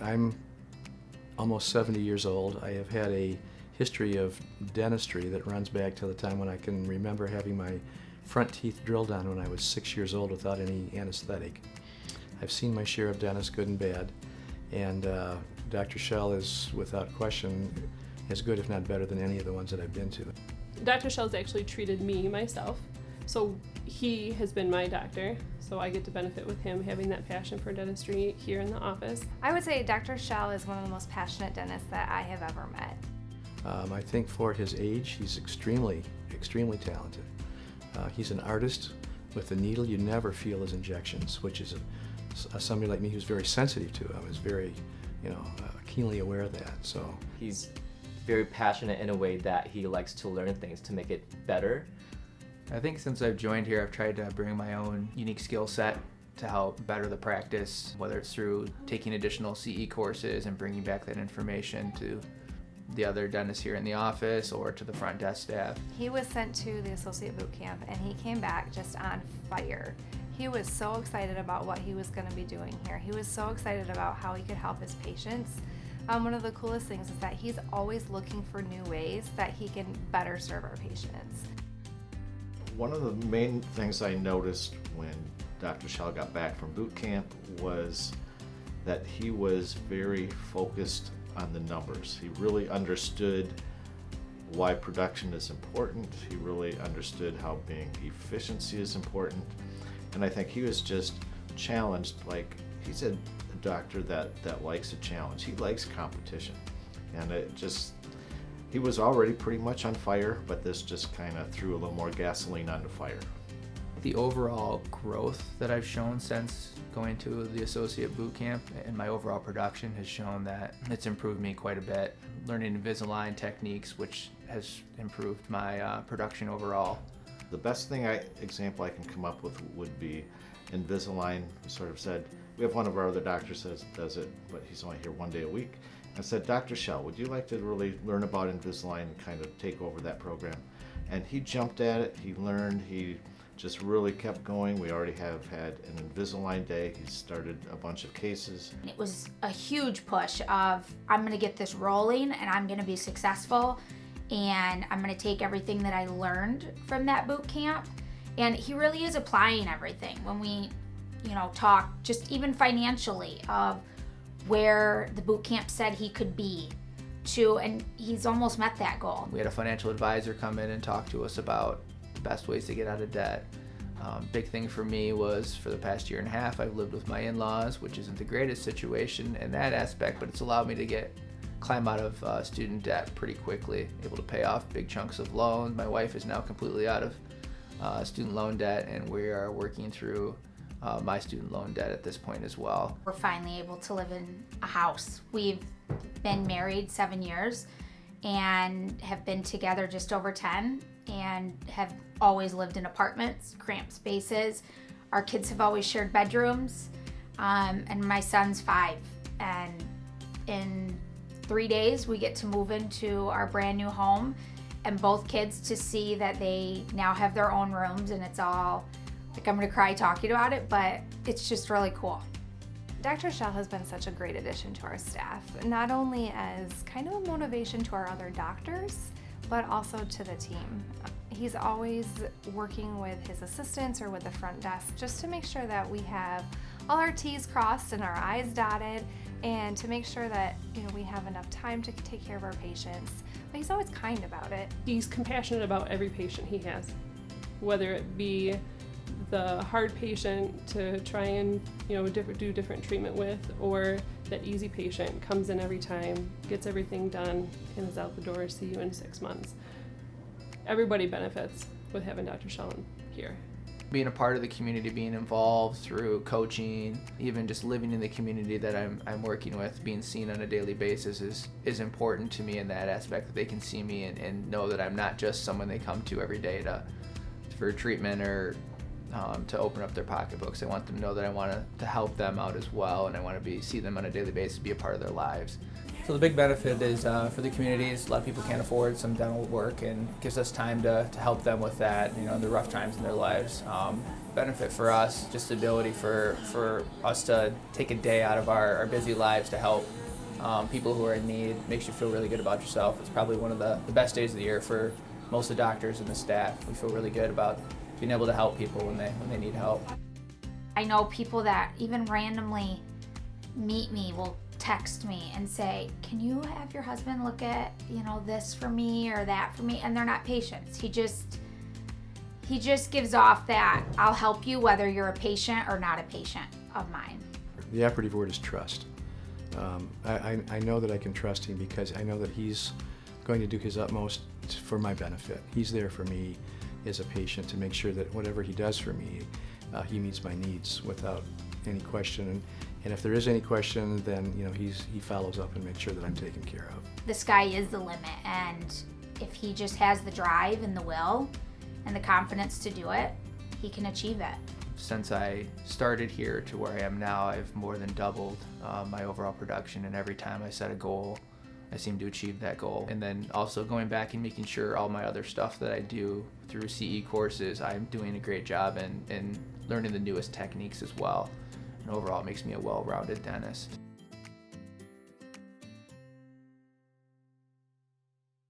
I'm almost 70 years old. I have had a history of dentistry that runs back to the time when I can remember having my front teeth drilled on when I was 6 years old without any anesthetic. I've seen my share of dentists, good and bad, and Dr. Schell is, without question, as good, if not better, than any of the ones that I've been to. Dr. Schell's actually treated me myself, so he has been my doctor, so I get to benefit with him having that passion for dentistry here in the office. I would say Dr. Schell is one of the most passionate dentists that I have ever met. I think for his age, he's extremely talented. He's an artist with a needle you never feel his injections, which is somebody like me who's very sensitive to it. I was very, keenly aware of that. So he's very passionate in a way that he likes to learn things to make it better. I think since I've joined here, I've tried to bring my own unique skill set to help better the practice, whether it's through taking additional CE courses and bringing back that information to the other dentists here in the office or to the front desk staff. He was sent to the associate boot camp and he came back just on fire. He was so excited about what he was going to be doing here. He was so excited about how he could help his patients. One of the coolest things is that he's always looking for new ways that he can better serve our patients. One of the main things I noticed when Dr. Schell got back from boot camp was that he was very focused on the numbers. He really understood why production is important. He really understood how being efficiency is important. And I think he was just challenged. Like, he's a doctor that likes a challenge. He likes competition. And he was already pretty much on fire, but this just kind of threw a little more gasoline on the fire. The overall growth that I've shown since going to the associate boot camp and my overall production has shown that it's improved me quite a bit. Learning Invisalign techniques, which has improved my production overall. The best example I can come up with would be Invisalign sort of said, we have one of our other doctors that does it, but he's only here one day a week. I said, Dr. Schell, would you like to really learn about Invisalign and kind of take over that program? And he jumped at it, he learned, he just really kept going. We already have had an Invisalign day. He started a bunch of cases. It was a huge push of, I'm gonna get this rolling and I'm gonna be successful and I'm gonna take everything that I learned from that boot camp. And he really is applying everything. When we, talk just even financially of where the boot camp said he could be to, and he's almost met that goal. We had a financial advisor come in and talk to us about the best ways to get out of debt. Big thing for me was for the past year and a half, I've lived with my in-laws, which isn't the greatest situation in that aspect, but it's allowed me to climb out of student debt pretty quickly, able to pay off big chunks of loans. My wife is now completely out of student loan debt, and we are working through my student loan debt at this point as well. We're finally able to live in a house. We've been married 7 years and have been together just over 10 and have always lived in apartments, cramped spaces. Our kids have always shared bedrooms, and my son's 5. And in 3 days, we get to move into our brand new home, and both kids to see that they now have their own rooms, and it's all, like, I'm gonna cry talking about it, but it's just really cool. Dr. Schell has been such a great addition to our staff, not only as kind of a motivation to our other doctors, but also to the team. He's always working with his assistants or with the front desk just to make sure that we have all our T's crossed and our I's dotted, and to make sure that we have enough time to take care of our patients. But he's always kind about it. He's compassionate about every patient he has, whether it be the hard patient to try and do different treatment with, or that easy patient comes in every time, gets everything done, and is out the door, see you in 6 months. Everybody benefits with having Dr. Schell here. Being a part of the community, being involved through coaching, even just living in the community that I'm working with, being seen on a daily basis is important to me in that aspect, that they can see me and know that I'm not just someone they come to every day for treatment or to open up their pocketbooks. I want them to know that I want to help them out as well, and I want to see them on a daily basis, be a part of their lives. So the big benefit is for the communities. A lot of people can't afford some dental work, and it gives us time to help them with that, the rough times in their lives. Benefit for us, just the ability for us to take a day out of our busy lives to help people who are in need. Makes you feel really good about yourself. It's probably one of the best days of the year for most of the doctors and the staff. We feel really good about being able to help people when they need help. I know people that even randomly meet me will text me and say, can you have your husband look at, this for me or that for me? And they're not patients. He just gives off that I'll help you whether you're a patient or not a patient of mine. The operative word is trust. I know that I can trust him because I know that he's going to do his utmost for my benefit. He's there for me as a patient to make sure that whatever he does for me, he meets my needs without any question. And if there is any question, then he follows up and makes sure that I'm taken care of. The sky is the limit, and if he just has the drive and the will and the confidence to do it, he can achieve it. Since I started here to where I am now, I've more than doubled my overall production, and every time I set a goal, I seem to achieve that goal. And then also going back and making sure all my other stuff that I do through CE courses, I'm doing a great job and learning the newest techniques as well. And overall, it makes me a well-rounded dentist.